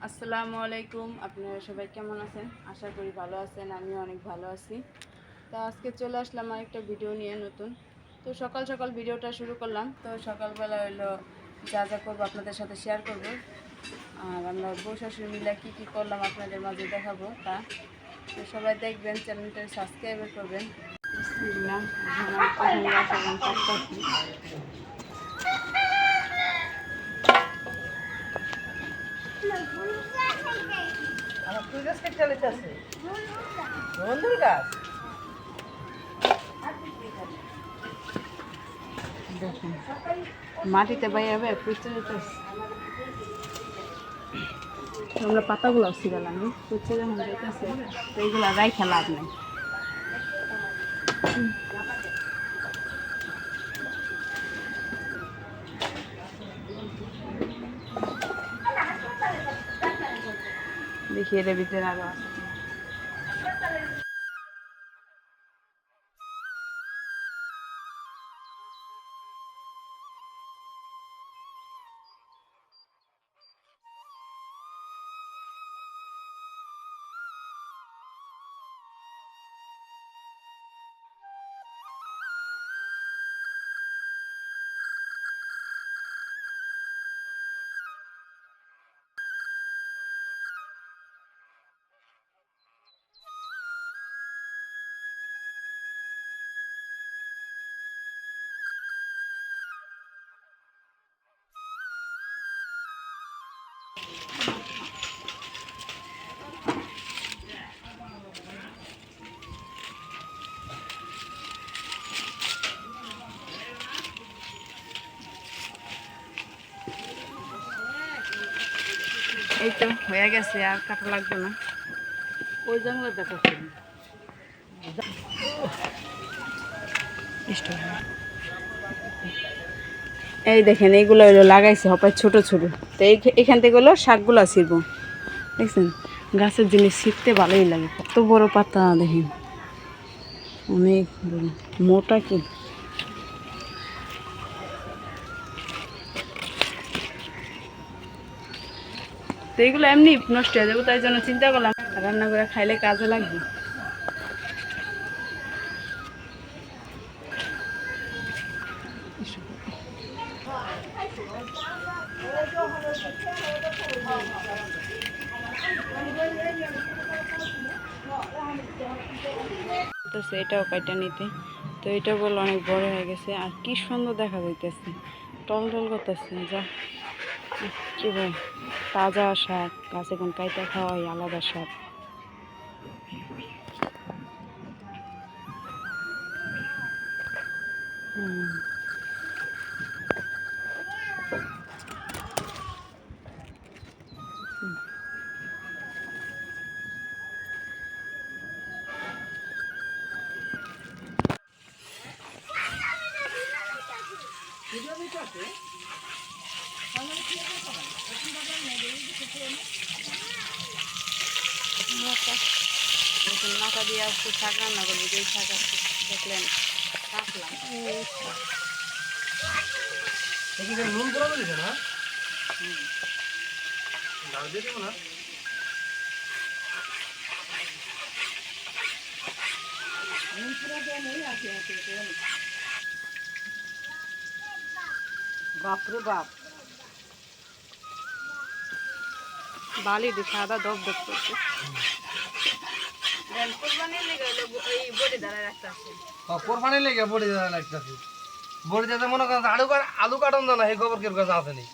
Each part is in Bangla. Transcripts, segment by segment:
আসসালামু আলাইকুম। আপনারা সবাই কেমন আছেন? আশা করি ভালো আছেন। আমিও অনেক ভালো আছি। তো আজকে চলে আসলাম আরেকটা ভিডিও নিয়ে নতুন। তো সকাল সকাল ভিডিওটা শুরু করলাম। তো সকালবেলা হলো যা যা করবো আপনাদের সাথে শেয়ার করব। আর আমরা বউ শাশুড়ি মিলে কী করলাম আপনাদের মাঝে দেখাবো তা। তো সবাই দেখবেন, চ্যানেলটা সাবস্ক্রাইব করবেন। বিসমিল্লাহ। আমার ফুল গাছ কেটে চালিতেছে বন্ধুর গাছ দেখেন মাটিতে বাইরে পুঁচে যেতেছে। আমরা পাতাগুলো ছিড়ালাম, পুঁচে যখন যেতেছে তো এইগুলো রাইখা লাভ নেই। দেখি এর ভিতরে আরো আছে কিনা। এই তো হয়ে গেছে, আর কাটা লাগবে না। ওই জঙ্গলে দেখাচ্ছে এই দেখেন এইগুলো হলো লাগাইছে হপায় ছোট ছোট। তো এখান থেকে হলো শাকগুলো ছিড়বো। দেখছেন গাছের জিনিস ছিঁড়তে ভালোই লাগে। কত বড় পাতা দেখেন, অনেক বড়, মোটা কি। তো এগুলো এমনি নষ্ট হয়ে যাবে, তাই জন্য চিন্তা করলাম রান্না করে খাইলে কাজে লাগবে। তো এটাও কাটা নিতে, তো এটা বললো অনেক বড় হয়ে গেছে আর কি সুন্দর দেখা যাইতেছে, টল টল করতেছে। যা কি বল, তাজা শাক গাছে কোন কাইটা খাওয়াই আলাদা স্বাদ। মাথা দিয়ে আসছে শাক রান্না করবো, যেই শাক আসছে দেখলেন কাটলাম। নুন করা দিছে না ডাল দিয়ে দেবো না বাপরে বাপ বালি দিয়ে সাদা দপ দপ করছে। কোরবানি লেগে বড়ি দেওয়া লাগতেছে বড়ি দিতে মনে করেন আলু কাটন জানা এই খবর কেউ কাছে আসেনি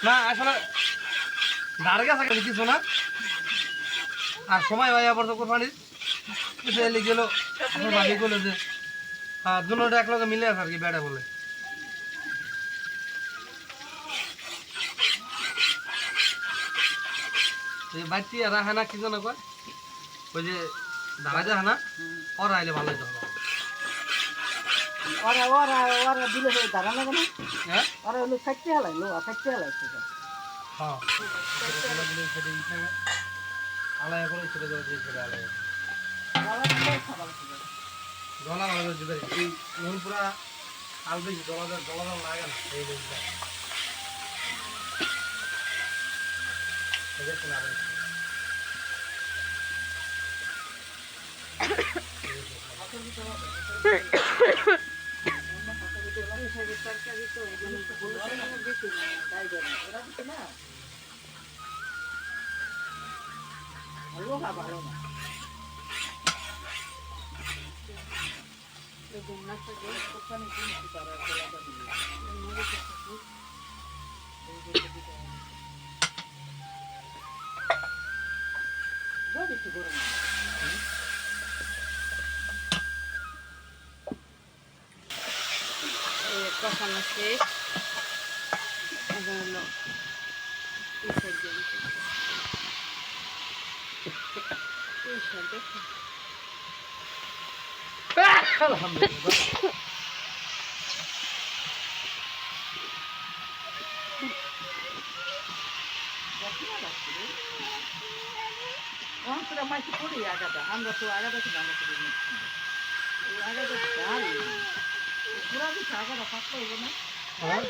না আসলে ধারে গেছে কিছু না আর সময় হয় আবার তো কোরবানির গেল আপনার ভাবি বলে যে হ্যাঁ দুটোটা এক লগে মিলে আছে আর কি বেড়া বলে বাড়তি আর হানা কি জানো কয় ওই যে ধারা যা হানা ওরা আইলে ভালো হইতে হবে ওরা ওরা ওরা দিলে দাঁড়া লাগে না হ্যাঁ ওরা হলো থাকতে হেলাই লো থাকতে হেলাইছে হ্যাঁ আলাদা করে ছেড়ে দেওয়া দিয়ে ছেড়ে আলাদা গলা ভালো দিবে এই নুন পুরা আল বেশি গলা লাগে না এই ভালো না ওখানে কিনছি তারা খোলাটা দিলে বেশি গরম কষানো শেষ। এখন হলো আলহামদুলিল্লাহ। অন্তরা মাইকে করি আগাটা আমরা তো আগাটা কি রান্না করি এই আগাটা ডাল পুরা দিচ্ছে আগাটা পাকতে হইব না হ্যাঁ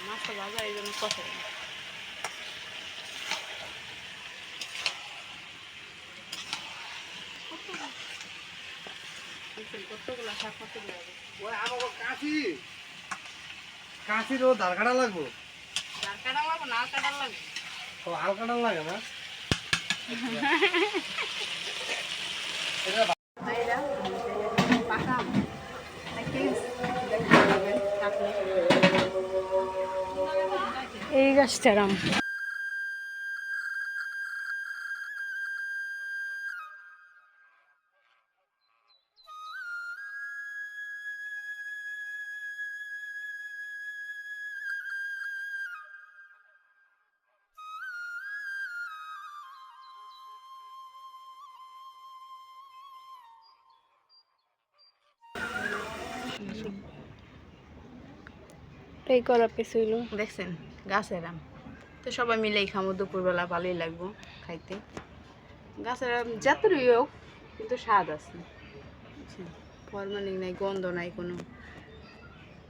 মাছটা ভাজা এই জন্য কষাই কতগুলো শাক কতগুলো ওই আমাকে কাশির ও ধার কাটা লাগবো। যার কাটা লাগবে না কাটা লাগবে ও আল কাটা লাগে না পাকা এই গাছটার আম এই করা পেছইল দেখছেন গাছের আম তো সবাই মিলেই খামো দুপুরবেলা ভালোই লাগবো খাইতে গাছের আম যতই হোক কিন্তু স্বাদ আছে ফরমালিন নাই গন্ধ নাই কোনো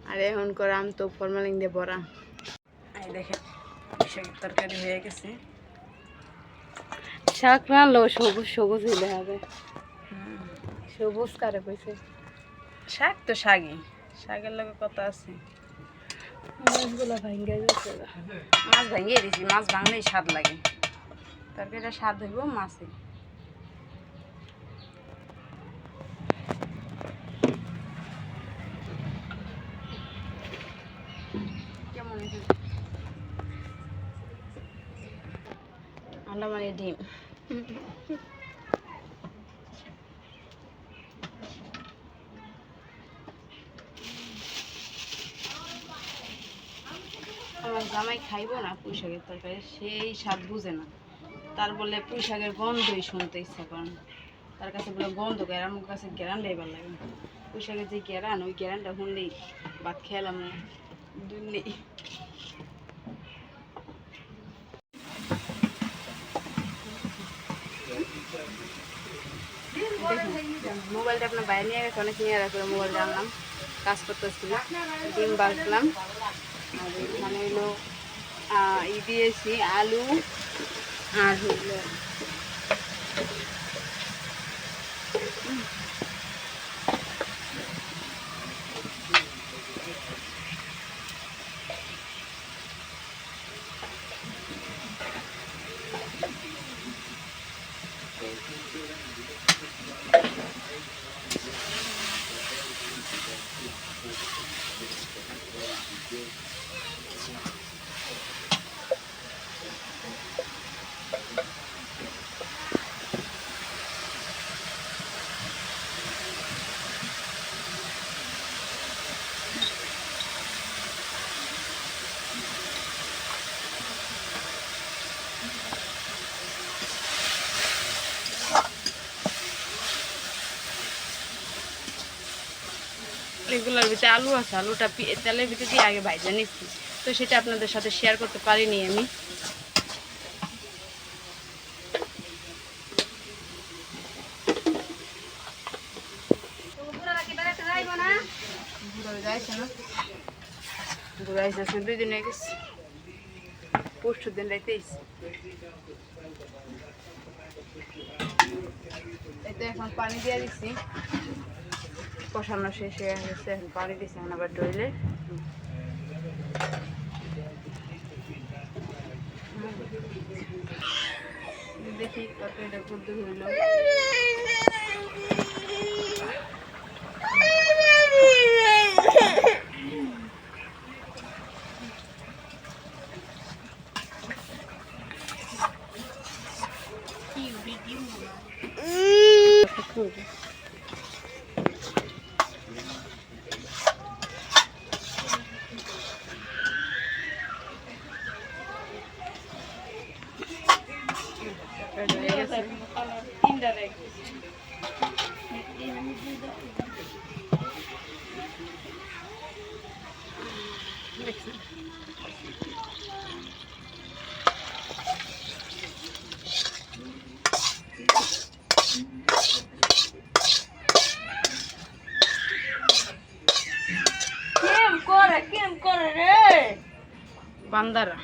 আর এখনকার আম তো ফরমালিন দিয়ে ভরা এই দেখেন শাকের তরকারি হয়ে গেছে শাক রান্নলেও সবুজ সবুজ হইলে হবে সবুজ কারে কইছে শাক তো শাকই শাকের লগে কত আছে মাছগুলো ভাঙ্গে যাচ্ছে মাছ ভাঙিয়ে দিছি মাছ ভাঙলেই স্বাদ লাগে তরকারিটা স্বাদ হইব মাছে কেমন হয়েছে আন্ডা মানে ডিম আমার জামাই খাইব না পুঁই শাকের তরকারি সেই স্বাদ বুঝে না তার বলে পুঁই শাকের গন্ধই শুনতে ইচ্ছা করে না তার কাছে বলে গন্ধ গ্যারান আমার কাছে গ্যারান লেবার লাগে না পুঁই শাকের যে গ্যারান ওই গ্যারানটা শুনলেই ভাত খেলাম না দুধ নেই মোবাইলটা আপনার বাইরে নিয়ে গেছে অনেক নিয়ে রাখলে মোবাইল জানলাম কাজ করতেছিল ডিম বাজলাম আর এখানে হলো দিয়েছি আলু আর হলো এগুলোর ভিতরে আলু আছে আলুটা তেলের ভিতরে দিয়ে আগে ভাইজা নিচ্ছি তো সেটা আপনাদের সাথে শেয়ার করতে পারিনি আমি ঘুরাইছে আসলে 2 দিন হয়ে গেছে, পরশু দিন রাইতেই। এতে এখন পানি দিয়ে দিচ্ছি, কষানো শেষ হয়ে গেছে, এখন পানি দিচ্ছি, এখন আবার ডইলে দেখি কত এটা করতে হইল। কেম করে রে বান্দারা।